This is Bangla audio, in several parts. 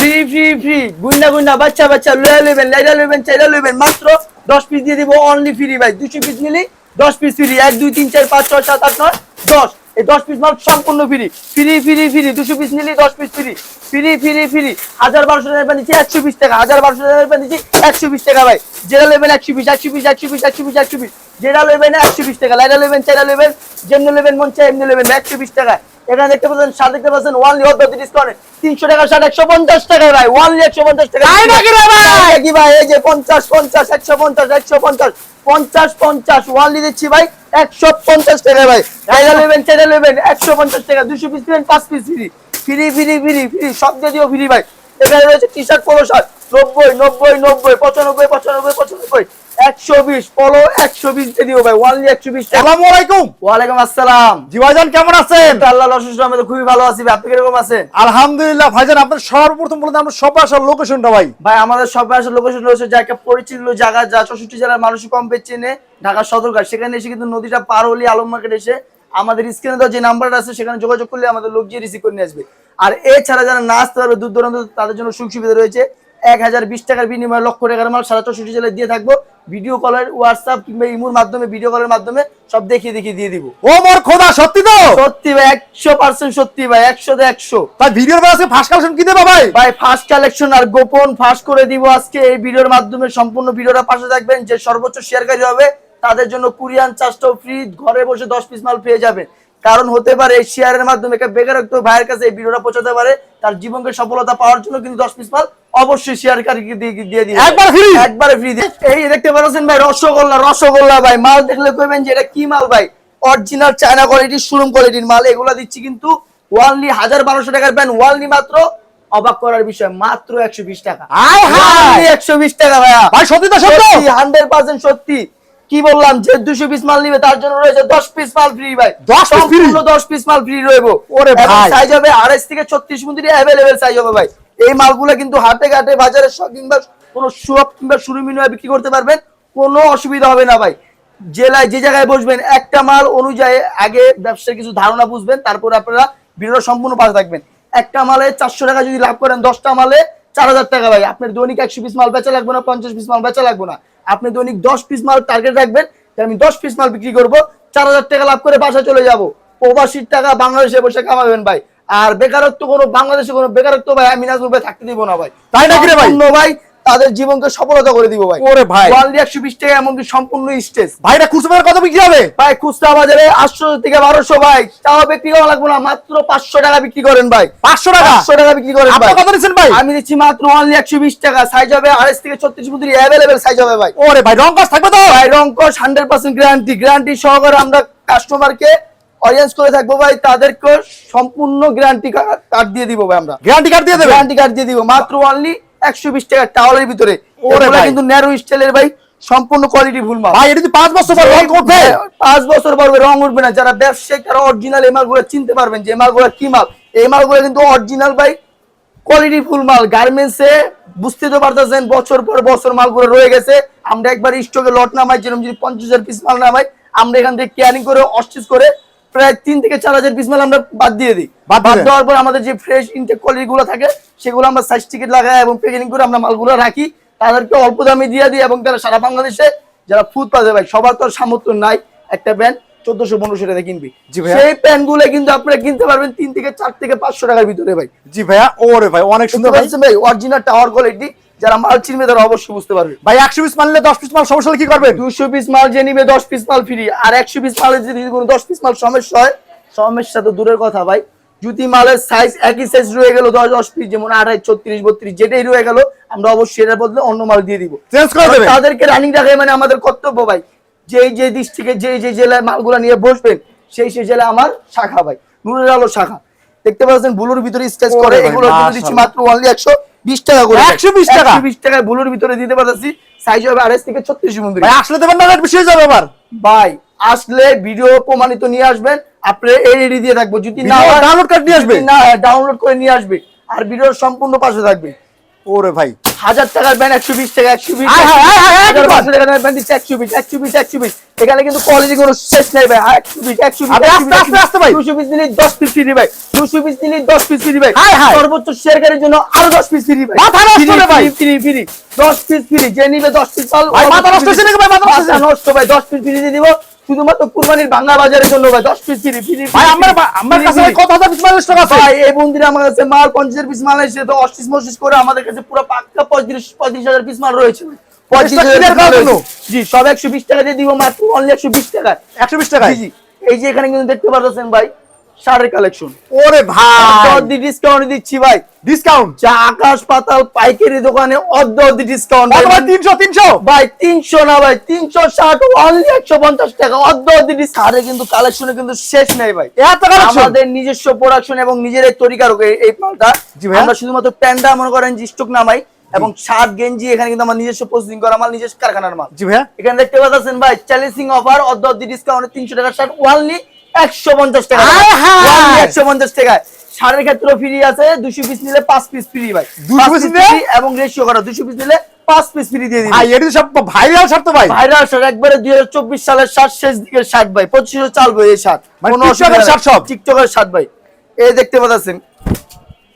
ফ্রি ফ্রি ফ্রি গুন্ডা গুন্ডা বাচ্চা বাচ্চা লয়ে লইবেন লাইরা লইবেন চাইরা লইবেন মাত্র 10 পিস দিয়ে দিব অনলি ফ্রি ভাই 200 পিস নিলি 10 পিস ফ্রি 1 2 3 4 5 6 7 8 9 10 এই 10 পিস মাল সম্পূর্ণ free free free free 200 piece নিলি 10 piece free free free free 1200 টাকা নিচে 120 টাকা 1200 টাকা নিচে 120 টাকা ভাই যেটা লইবেন 120 120 120 120 120 যেটা লইবেন 120 টাকা লাইরা লইবেন চাইরা লইবেন যেমনি লইবেন মন চাই এমনি লইবেন 120 টাকা এখানে দেখতে পাচ্ছেন শার্ট দেখতে পাচ্ছেন ওয়ানলি অফ দ্য ডিসকাউন্ট 300 টাকা শার্ট 150 টাকা ভাই ওয়ানলি 150 টাকা তাই নাকি রে ভাই কি ভাই এই যে 50 50 150 150 50 50 ওয়ানলি দিচ্ছি ভাই 150 টাকা ভাই চাইরা নেবেন 150 টাকা 200 পিস নেবেন 5 piece free free free free free সব দিও ফ্রি ভাই এখানে রয়েছে টি-শার্ট পলো শার্ট 90 90 90 95 95 95 120 পলো 120 দিয়ে দিও ভাই ওয়ানলি 120 টাকা আসসালামু আলাইকুম ওয়া আলাইকুম আসসালাম জি ভাইজান কেমন আছেন আল্লাহর অশেষ রহমতে খুবই ভালো আছি ভাই আপনি কিরকম আছেন আলহামদুলিল্লাহ ভাইজান আপনার সর্বপ্রথম বলতে আমরা সবাই আসার লোকেশনটা ভাই ভাই আমাদের সবাই আসার লোকেশন রয়েছে যা একটা পরিচিত জায়গা যা 64 জেলার মানুষ কম বেশি চেনে ঢাকা সদরঘাট সেখানে এসে কিন্তু নদীটা পার হলে আলম মার্কেট এসে আমাদের স্ক্রিনে দেওয়া যে নাম্বারটা আছে সেখানে যোগাযোগ করলে আমাদের লোক গিয়ে রিসিভ করে নিয়ে আসবে আর এছাড়া যারা না আসতে পারবে দূর দূরান্ত তাদের জন্য সুযোগ সুবিধা রয়েছে 1020 টাকার বিনিময়ে লক্ষ টাকার মাল 64 জেলায় দিয়ে থাকবো ভিডিও কলের হোয়াটসঅ্যাপ কিংবা ইমোর মাধ্যমে ভিডিও কলের মাধ্যমে সব দেখিয়ে দিয়ে দিব ও মোর খোদা সত্যি তো সত্যি ভাই 100% সত্যি ভাই 100 তে 100 তাই ভিডিওর আজকে ফার্স্ট কালেকশন কি দেবা ভাই ভাই ফার্স্ট কালেকশন আর গোপন ফাঁস করে দিব আজকে এই ভিডিওর মাধ্যমে সম্পূর্ণ ভিডিওটা পাশে থাকবেন যে সর্বোচ্চ শেয়ারকারী হবে তাদের জন্য কুরিয়ান চার্জটাও ফ্রি ঘরে বসে 10 পিস মাল পেয়ে যাবেন কারণ হতে পারে এই শেয়ারের মাধ্যমে একটা বেকারত্ব ভাইয়ের কাছে এই ভিডিওটা পৌঁছাতে পারে তার জীবনকে সফলতা পাওয়ার জন্য কিন্তু 10 পিস মাল অবশ্যই শেয়ারকারীকে দিয়ে দিই একবারে ফ্রি এই দেখতে পাচ্ছেন ভাই রসগোল্লা ভাই মাল দেখলে কইবেন যে এটা কি মাল ভাই অরিজিনাল চায়না কোয়ালিটির শোরুম কোয়ালিটির মাল এগুলা দিচ্ছি কিন্তু ওয়ানলি 1200 টাকার ব্যান্ড ওয়ানলি মাত্র অবাক করার বিষয় মাত্র 120 টাকা হাই হাই 120 টাকা ভাইয়া ভাই সত্যি তো সত্যি 100% সত্যি কি বললাম যে 200 পিস মাল নিবে তার জন্য রয়েছে 10 পিস মাল ফ্রি ভাই 10 পিস ফ্রি 10 পিস মাল ফ্রি রইবো ওরে ভাই সাইজ হবে 28 থেকে 36 পর্যন্ত अवेलेबल সাইজ হবে ভাই এই মালগুলো কিন্তু হাটে ঘাটে বাজারে কিংবা কোনো শপ কিংবা শোরুমে বিক্রি করতে পারবেন কোনো অসুবিধা হবে না ভাই জেলায় যে জায়গায় বসবেন একটা মাল অনুযায়ী আগে ব্যবসার কিছু ধারণা বুঝবেন তারপর আপনারা ভিডিও সম্পূর্ণ পাশে থাকবেন একটা মালে 400 টাকা যদি লাভ করেন 10টা মালে 4000 টাকা ভাই আপনার দৈনিক 100 পিস মাল বেচা লাগবে না 50 পিস মাল বেচা লাগবে না আপনি দৈনিক 10 পিস মাল টার্গেট রাখবেন যে আমি 10 পিস মাল বিক্রি করব 4000 টাকা লাভ করে বাসা চলে যাব প্রবাসীর টাকা বাংলাদেশে বসে কামাবেন ভাই আর বেকারত্ব কোনো বাংলাদেশে কোনো বেকারত্ব ভাই আমি নাজমুল ভাই থাকতে দিব না ভাই তাই নাকি রে ভাই ভাই তাদের জীবনকে সফলতা করে দিব ভাই ওরে ভাই ওয়ানলি 120 টাকা এমনকি সম্পূর্ণ স্টেজ ভাই এটা খুচরা কত বিক্রি হবে ভাই খুচরা বাজারে 800 থেকে 1200 ভাই তাও বিক্রি করা লাগবে না মাত্র 500 টাকা বিক্রি করেন ভাই 500 টাকা 500 টাকা বিক্রি করেন ভাই আপনি কত নিছেন ভাই আমি দিচ্ছি মাত্র অনলি 120 টাকা সাইজ হবে 28 থেকে 36 পর্যন্ত अवेलेबल সাইজ হবে ভাই ওরে ভাই রং কাজ থাকবে তো ভাই রং কস 100% গ্যারান্টি সহকারে আমরা কাস্টমারকে অরিয়েন্স করে থাকবো ভাই তাদেরকে সম্পূর্ণ গ্যারান্টি কার্ড দিয়ে দিব ভাই আমরা গ্যারান্টি কার্ড দিয়ে দেব গ্যারান্টি কার্ড দিয়ে দিব মাত্র অনলি 120 টাকা টাওয়ালের ভিতরে ওরে ভাই কিন্তু ন্যারো স্টাইলের ভাই সম্পূর্ণ কোয়ালিটি ফুল মাল ভাই এটা যদি 5 বছর পর রং উঠবে 5 বছর পর রং উঠবে না যারা ব্যবসায়িক তারা অরিজিনাল এই মালগুলো চিনতে পারবেন যে এই মালগুলো কি মাল এই মালগুলো কিন্তু অরিজিনাল ভাই কোয়ালিটি ফুল মাল গার্মেন্টসে বুঝতে তো পারতেছেন বছর পর বছর মালগুলো রয়ে গেছে আমরা একবার স্টকে লট নামাই যেরকম যদি 50000 পিস মাল নামাই আমরা এখান থেকে কেয়ারিং করে অস্টিচ করে প্রায় 3 থেকে 4000 পিস মাল আমরা বাদ দিয়ে দিই বাদ দেওয়ার পর আমাদের যে ফ্রেশ ইনটেক কোয়ালিটি গুলো থাকে সেগুলো আমরা সাইজ টিকেট লাগাই এবং প্যাকেজিং করে আমরা মালগুলো রাখি তাদেরকে অল্প দামে দিয়ে দিই এবং তারা সারা বাংলাদেশে যারা ফুটপাতে ভাই সবার তো সামর্থ্য নাই একটা প্যান্ট 1400-1500 টাকা কিনবি সেই প্যান্ট গুলো কিন্তু আপনারা কিনতে পারবেন 3 থেকে 4 থেকে 500 টাকার ভিতরে ভাই জি ভাইয়া ওরে ভাই অনেক সুন্দর ভাই অরিজিনাল টাওয়ার কোয়ালিটি যারা মাল চিনবে তারা অবশ্যই বুঝতে পারবে ভাই 100 পিস মাল নিলে 10 পিস মাল সমস্যা হলে কি করবেন 200 পিস মাল যে নিবে 10 পিস মাল ফ্রি আর 100 পিস মালে যদি কোনো 10 পিস মাল সমস্যা হয় সমস্যা তো দূরের কথা ভাই যদি মালের সাইজ একই সাইজ রয়ে গেল 10 পিস যেমন 28 34 32 যেটাই রয়ে গেল আমরা অবশ্যই এর বদলে অন্য মাল দিয়ে দিব চেঞ্জ করে দেবেন তাদেরকে রানিং রাখে মানে আমাদের কর্তব্য ভাই যে ডিস্ট্রিক্টে যে জেলায় মালগুলো নিয়ে বসবেন সেই জেলায় আমার শাখা ভাই নূরের আলো শাখা দেখতে পাচ্ছেন বুলুর ভিতরে স্টেজ করে এগুলো দিচ্ছি মাত্র অনলি 120 টাকা করে 120 টাকা 120 টাকায় বুলুর ভিতরে দিতে পারতেছি সাইজ হবে 28 থেকে 36 পর্যন্ত ভাই আসলে দেবেন না রেট বেশি হয়ে যাবে আবার ভাই আসলে ভিডিও প্রমাণিত নিয়ে আসবেন আপনি এলইডি দিয়ে রাখবো যদি না ডাউনলোড করে নিয়ে আসবে না ডাউনলোড করে নিয়ে আসবে আর ভিডিওর সম্পূর্ণ পাশে থাকবে ওরে ভাই 1000 টাকার ব্যান্ড 120 টাকা 120 আয় হায়, আয় হায়, 500 টাকার ব্যান্ড দিচ্ছে 120 120 120 এখানে কিন্তু কোয়ালিটি কোনো শেষ নাই ভাই 120 120 আরে আস্তে আস্তে আস্তে ভাই 200 পিস নিলে 10 পিস ফ্রি ভাই 200 পিস নিলে 10 পিস ফ্রি ভাই হায় হায়। সর্বোচ্চ শেয়ারকারীর জন্য আরো 10 পিস ফ্রি ভাই মাথা নষ্ট রে ভাই। ফ্রি ফ্রি 10 পিস ফ্রি যে নিবে 10 পিস মাল ভাই মাথা নষ্ট হয়েছে নাকি ভাই মাথা নষ্ট মাথা নষ্ট ভাই 10 পিস ফ্রি দিয়ে দিব শুধুমাত্র কুরবানির বাংলা বাজারের জন্য ভাই 10 পিস ফ্রি ফ্রি ভাই আমার কাছে ভাই কত হাজার পিস মাল স্টক আছে ভাই এই বন্ধুরা আমার কাছে মাল 50 পিস মাল এসে তো অস্টিস মস্টিস করে আমাদের কাছে পুরো পাক্কা 35,000 পিস মাল রয়েছে ভাই। 35,000 clear করার জন্য? জি সব 120 টাকা দিয়ে দিব মাত্র অনলি 120 টাকা 120 টাকা জি জি এই যে এখানে কিন্তু দেখতে পাচ্ছেন ভাই শাড়ির কালেকশন ওরে ভাই অর্ধি ডিসকাউন্ট দিচ্ছি ভাই ডিসকাউন্ট যা আকাশ পাতাল পাইকারি দোকানে অর্ধি ডিসকাউন্ট কত ভাই 300 300 ভাই 300 না ভাই 360 অনলি 150 টাকা অর্ধি ডিসকাউন্টে কিন্তু কালেকশনে কিন্তু শেষ নাই ভাই এত কালেকশন আমাদের নিজস্ব প্রোডাকশন এবং নিজের তৈরিকার এই মালটা জি ভাই। আমরা শুধুমাত্র প্যান্ডা মনে করেন যে স্টক নামাই এবং শার্ট গেঞ্জি এখানে কিন্তু আমার নিজস্ব প্রসেসিং করা মাল নিজস্ব কারখানার মাল জি ভাইয়া এখানে দেখতে পাচ্ছেন ভাই চ্যালেঞ্জিং অফার অর্ধি ডিসকাউন্টে 300 টাকা শার্ট অনলি 150 টাকা আয় হায়। only 150 টাকায় শাড়ির ক্ষেত্রে ফ্রি আছে 200 পিস নিলে 5 পিস ফ্রি ভাই 200 5 পিস পিস নিলে? free এবং রেশিও করা 200 পিস নিলে 5 পিস ফ্রি দিয়ে দিই ভাই এটি তো সব ভাইরাল শার্ট তো ভাই ভাইরাল শার্ট একবারে 2024 সালের শার্ট শেষ দিকের শার্ট ভাই 2500 চালবে এই শার্ট মানে কোনো টিকটকের অসুবিধা শার্ট সব? টিকটকের শার্ট ভাই এই দেখতে পাচ্ছেন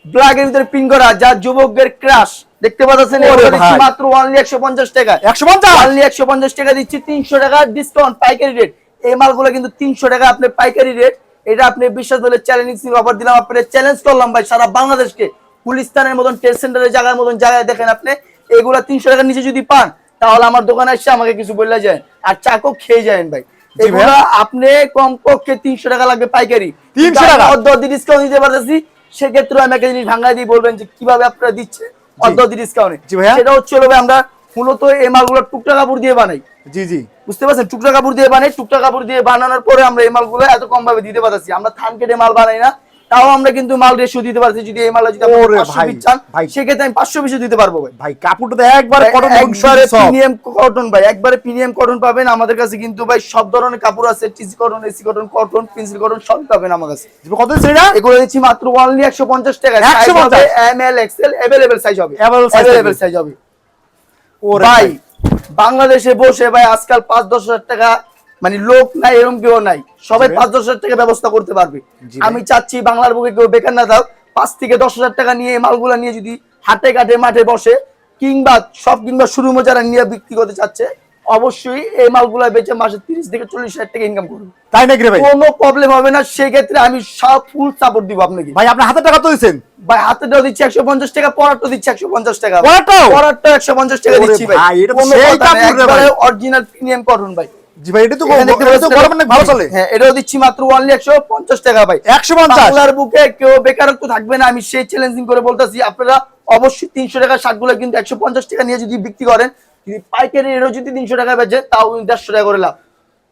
ব্ল্যাক এর ভিতরে পিন করা যা যুবকদের ক্রাশ দেখতে পাচ্ছেন ওরে এগুলো দিচ্ছি ভাই। মাত্র অনলি 150 টাকা 150 অনলি 150 টাকা দিচ্ছি 300 টাকা ডিসকাউন্ট পাইকারি রেট এই মালগুলো কিন্তু 300 টাকা আপনি পাইকারি রেট এটা আপনি বিশ্বাস হলে চ্যালেঞ্জিং অফার দিলাম আপনাদের চ্যালেঞ্জ করলাম ভাই সারা বাংলাদেশকে গুলিস্তানের মতন ট্রেড সেন্টারের জায়গার মতন জায়গায় দেখেন আপনি এগুলা 300 টাকার নিচে যদি পান তাহলে আমার দোকানে এসে আমাকে কিছু বললে যায় আর চাকো খেয়ে যাবেন ভাই জি এগুলা ভাইয়া। আপনি কমপক্ষে 300 টাকা লাগবে পাইকারি 300 টাকা? অর্ধ ডিসকাউন্ট দিতে পারতেছি সেক্ষেত্রে আমি একটা জিনিস ভাঙাই দিয়ে বলবেন যে কিভাবে আপনারা দিচ্ছে অর্ধ ডিসকাউন্টে জি ভাইয়া। সেটা হচ্ছে হলো ভাই আমরা মূলত এই মালগুলো টুকটা কাপড় দিয়ে বানাই জি জি বুঝতে পারছেন টুকটা কাপড় দিয়ে বানাই টুকটা কাপড় দিয়ে বানানোর পরে আমরা এই মালগুলো এত কম ভাবে দিতে পারছি আমরা থান কেটে মাল বানাই না তাও আমরা কিন্তু মাল রেশিও দিতে পারছি যদি এই মাল যদি আপনি ওরে 500 ভাই, পিস চান ভাই। সেক্ষেত্রে আমি 500 পিসও দিতে পারবো ভাই ভাই কাপড়টা তো একবারে কটন একবারে প্রিমিয়াম কটন ভাই একবারে প্রিমিয়াম কটন পাবেন আমাদের কাছে কিন্তু ভাই সব ধরনের কাপড় আছে TC cotton AC cotton cotton pencil cotton সব পাবেন আমার কাছে কত সেটা এগুলো দিচ্ছি মাত্র অনলি 150 টাকা 150 M L XL available size হবে Available size अवेलेबल থাকবে। সাইজ হবে ওরে ভাই বাংলাদেশে বসে ভাই আজকাল 5-10 হাজার টাকা মানে লোক নাই এরকম কেউ নাই সবাই জি ভাই। 5-10 হাজার টাকা ব্যবস্থা করতে পারবে জি ভাই। আমি চাচ্ছি বাংলার বুকে কেউ বেকার না থাক 5 থেকে 10 হাজার টাকা নিয়ে এই মালগুলা নিয়ে যদি হাটে ঘাটে মাঠে বসে কিংবা সব কিংবা শুরু যারা নিয়ে বিক্রি করতে চাচ্ছে অবশ্যই এই মালগুলা বেচে মাসে 30 থেকে 40 হাজার টাকা ইনকাম করবে তাই নাকি রে ভাই কোনো প্রবলেম হবে না সেই ক্ষেত্রে আমি সব ফুল সাপোর্ট দিব আপনাকে ভাই আপনি হাতে টাকা তো দিয়েছেন ভাই হাতেটাও দিচ্ছি 150 টাকা পরারটাও দিচ্ছি 150 টাকা পরারটাও? পরারটা 150 টাকা ওরে দিচ্ছি ভাই ভাই, এটা তো কোনো সেই কথা না, কাপড় রে ভাই। একবারে অরিজিনাল প্রিমিয়াম কটন ভাই জি ভাই এটা তো এখানে দেখতে এটা তো পাচ্ছেন- গরমে অনেক ভালো চলে হ্যাঁ এটাও দিচ্ছি মাত্র অনলি 150 টাকা ভাই 150 বাংলার বুকে কেউ বেকারত্ব থাকবে না আমি সেই চ্যালেঞ্জিং করে বলতেছি আপনারা অবশ্যই 300 টাকা শার্টগুলো কিন্তু 150 টাকা নিয়ে যদি বিক্রি করেন যদি পাইকারি রেটও যদি 300 টাকা বেচে তাও 150 টাকা করে লাভ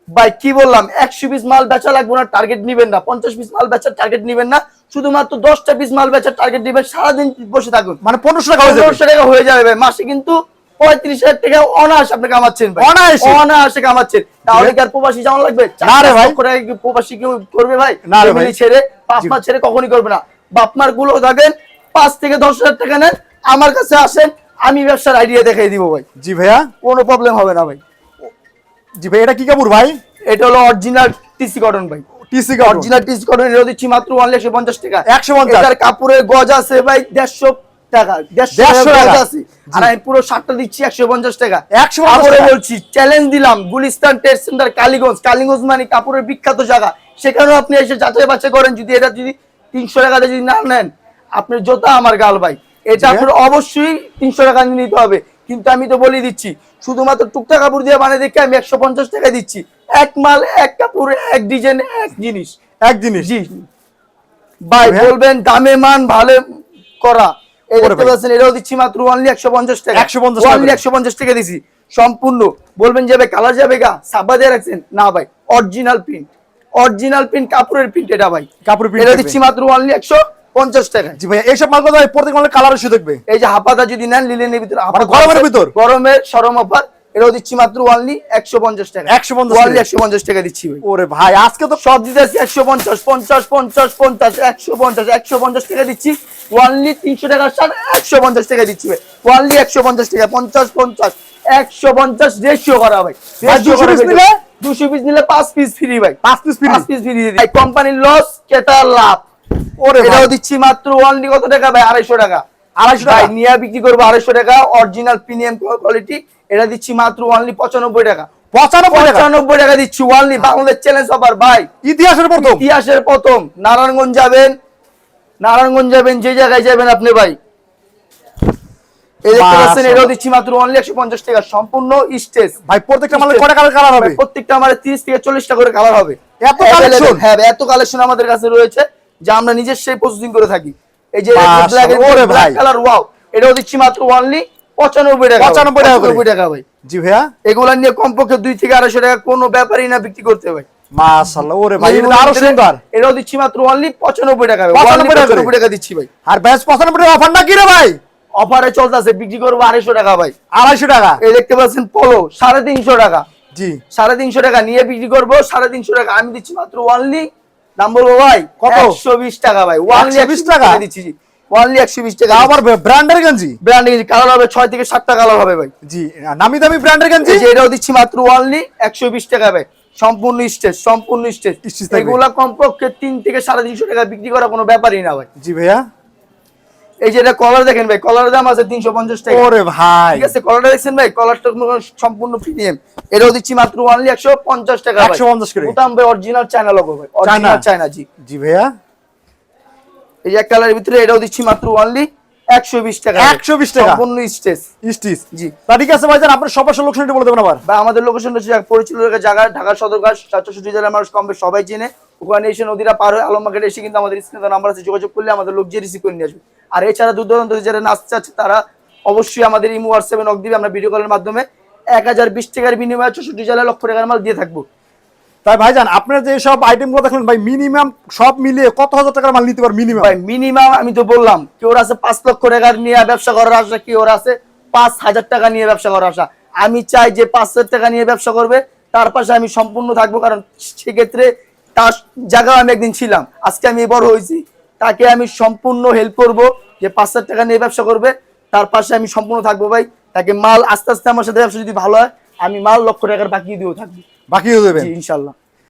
ভাই কি বললাম 100 পিস মাল বেচা লাগবে না টার্গেট নেবেন না 50 পিস মাল বেচার টার্গেট নেবেন না শুধুমাত্র 10টা পিস মাল বেচার টার্গেট নেবেন সারাদিন বসে থাকুন মানে 1500 টাকা হয়ে যাবে 1500 টাকা হয়ে যাবে ভাই মাসে কিন্তু 35,000 টাকা অনায়াস আপনি কামাচ্ছেন ভাই অনায়াসে? অনায়াসে কামাচ্ছেন তাহলে কি আর প্রবাসী যাওয়া লাগবে না রে ভাই। করে কি প্রবাসী কেউ করবে ভাই না রে ভাই। ফ্যামিলি ছেড়ে বাপ জি। মা ছেড়ে কখনই করবে না বাপ মার গুলো থাকেন 5 থেকে 10 হাজার টাকা নেন আমার কাছে আসেন আমি ব্যবসার আইডিয়া দেখাই দিব ভাই জি ভাইয়া কোনো প্রবলেম হবে না ভাই জি ভাই এটা কি কাপড় ভাই এটা হলো অরিজিনাল টিসি কটন ভাই টিসি কাপড় অরিজিনাল টিসি কটন এর দিচ্ছি মাত্র 150 টাকা 150 এটার কাপড়ের গজ আছে ভাই 150 টাকা 150 গজ টাকা। আছে আর আমি পুরো শার্টটা দিচ্ছি 150 টাকা 150 আবারও টাকা। বলছি চ্যালেঞ্জ দিলাম গুলিস্তান ট্রেড সেন্টার কালীগঞ্জ মানে কাপড়ের বিখ্যাত জায়গা সেখানেও আপনি এসে যাচাই বাছাই করেন যদি এটা যদি 300 টাকাতে যদি না নেন আপনার জোতা আমার গাল ভাই এটা জি। আপনার অবশ্যই 300 টাকা দিয়ে নিতে হবে কিন্তু আমি তো বলে দিচ্ছি শুধুমাত্র টুকটা কাপড় দিয়ে বানিয়ে দেখে আমি 150 টাকা দিচ্ছি এক মাল এক কাপড় এক ডিজাইন এক জিনিস এক জিনিস জি ভাই ভাইয়া? বলবেন দামে মান ভালো করা এই ওরে দেখতে ভাই। পাচ্ছেন এটাও দিচ্ছি মাত্র অনলি 150 টাকা 150 টাকা অনলি করে। 150 টাকা দিছি সম্পূর্ণ বলবেন যাবে কালার যাবে গা সাবা দিয়ে রাখছেন না ভাই অরিজিনাল প্রিন্ট কাপড়ের প্রিন্ট এটা ভাই কাপড়ের print এটা থাকবে। দিচ্ছি মাত্র অনলি 150 টাকা জি ভাইয়া এইসব মাল কথা প্রত্যেক মালের কালার এসে দেখবে এই যে হাফাতা যদি নেন লিলেনের ভিতরে মানে গরমের ভিতর? গরমের শরম অফার এটাও দিচ্ছি মাত্র অনলি 150 টাকা। 150 অনলি 150 টাকা দিচ্ছি ভাই। ওরে ভাই আজকে তো সব দিতেছি 150 50 50 50 150 150 টাকা দিচ্ছি। অনলি 300 টাকার সাথে 150 টাকা দিচ্ছি ভাই। অনলি 150 টাকা 50 50 150 রেশিও করা ভাই। ভাই 200 পিস নিলে 200 পিস নিলে 5 পিস ফ্রি ভাই। 5 পিস ফ্রি। 5 পিস ফ্রি দিয়ে দিই। কোম্পানির লস ক্রেতার লাভ। ওরে ভাই এটাও দিচ্ছি মাত্র অনলি কত টাকা ভাই? 250 টাকা। 250 ভাই টাকা নিয়ে বিক্রি করবো 250 টাকা, অরিজিনাল প্রিমিয়াম কোয়ালিটি। এটা দিচ্ছি মাত্র অনলি 95 টাকা। 95 টাকা 95 টাকা দিচ্ছি অনলি। বাংলাদেশ চ্যালেঞ্জ অফার ভাই। ইতিহাসের প্রথম। ইতিহাসের প্রথম। নারায়ণগঞ্জ যাবেন যে জায়গায় যাবেন আপনি ভাই, এই দেখতে পাচ্ছেন, এটাও দিচ্ছি মাত্র অনলি 150 টাকা। সম্পূর্ণ স্টেজ ভাই প্রত্যেকটা মালে কয়টা কালার হবে? প্রত্যেকটা আমার 30 থেকে 40 টা করে কালার হবে। এত কালেকশন? হ্যাঁ এত কালেকশন আমাদের কাছে রয়েছে যে আমরা নিজস্বই প্রসেসিং করে থাকি। এই যে ব্ল্যাক ওরে ভাই কালার, ওয়াও, এটাও দিচ্ছি মাত্র অনলি 95 টাকা। 95 টাকা ভাই। জি ভাইয়া এগুলা নিয়ে কমপক্ষে 2 থেকে 250 টাকা কোনো ব্যাপারই না বিক্রি করতে ভাই। মাশাআল্লাহ ওরে ভাই এটা আরো সুন্দর। এটাও দিচ্ছি মাত্র অনলি 95 টাকা ভাই। 95 টাকা দিচ্ছি ভাই। আর ব্যাস 95 টাকা অফার না কি রে ভাই? অফারে চলতেছে, বিক্রি করবো 250 টাকা ভাই। 250 টাকা। এই দেখতে পাচ্ছেন পোলো 350 টাকা। জি 350 টাকা নিয়ে বিক্রি করবো 350 টাকা। আমি দিচ্ছি মাত্র অনলি, দাম বলবো ভাই কত? 120 টাকা ভাই। অনলি 120 টাকা দিচ্ছি, অনলি 120 টাকা। আবার ব্র্যান্ডের গেঞ্জি। ব্র্যান্ডের কালার হবে 6 থেকে 7টা কালার হবে ভাই। জি নামি দামি ব্র্যান্ডের গেঞ্জি। এই যে এটাও দিচ্ছি মাত্র অনলি 120 টাকা ভাই। সম্পূর্ণ স্টেজ, সম্পূর্ণ স্টেজ। এগুলা কমপক্ষে 3 থেকে 350 টাকা বিক্রি করা কোনো ব্যাপারই না ভাই। জি ভাইয়া এই যে এটা কলার দেখেন ভাই, কলারের দাম আছে 350 টাকা। ওরে ভাই ঠিক আছে, কলারটা দেখছেন ভাই, কলারটা সম্পূর্ণ প্রিমিয়াম। এটাও দিচ্ছি মাত্র অনলি 150 টাকা ভাই। 150 করে। বুতাম ভাই অরিজিনাল চায়না লোগো ভাই, অরিজিনাল চায়না। জি জি ভাইয়া এই যে এক কালারের ভিতরে এটাও দিচ্ছি মাত্র অনলি 120 টাকা। 120 টাকা সম্পূর্ণ স্টেজ স্টিচ। জি তা ঠিক আছে ভাইজান আপনার সবার লোকেশনটা বলে দেবেন আবার। বা আমাদের লোকেশন হচ্ছে পরিচিত জায়গা, ঢাকা সদরঘাট 64 জেলার মানুষ কম বেশি সবাই চেনে। ওখানে এসে নদীরা পার হয়ে আলম মার্কেটে এসে কিন্তু আমাদের স্ক্রিনে নাম্বার আছে, যোগাযোগ করলে আমাদের লোক যে রিসিভ করে নিয়ে আসবে। আর এছাড়া দূর দূরান্ত যারা নাচতে চাচ্ছে তারা অবশ্যই আমাদের ইমো হোয়াটসঅ্যাপে নক দিবে, আমরা ভিডিও কলের মাধ্যমে 1020 টাকার বিনিময়ে 64 জেলায় লক্ষ টাকার মাল দিয়ে থাকবো। তাই ভাইজান আপনার যে সব আইটেমগুলো দেখলেন ভাই মিনিমাম সব মিলিয়ে কত হাজার টাকার মাল নিতে পার মিনিমাম? ভাই মিনিমাম আমি তো বললাম, কেউ আছে 5 লক্ষ টাকার নিয়ে ব্যবসা করার আশা, কেউ আছে 5000 টাকা নিয়ে ব্যবসা করার আশা। আমি চাই যে 5000 টাকা নিয়ে ব্যবসা করবে তার পাশে আমি সম্পূর্ণ থাকবো, কারণ সেক্ষেত্রে তার জায়গায় আমি একদিন ছিলাম, আজকে আমি বড় হয়েছি, তাকে আমি সম্পূর্ণ হেল্প করব যে 5000 টাকা নিয়ে ব্যবসা করবে, তার পাশে আমি সম্পূর্ণ থাকবো ভাই। তাকে মাল আস্তে আস্তে আমার সাথে ব্যবসা যদি ভালো হয় আমি মাল লক্ষ টাকার বাকি দিয়েও থাকবো। বাকি হয়ে যাবে জি ইনশাল্লাহ।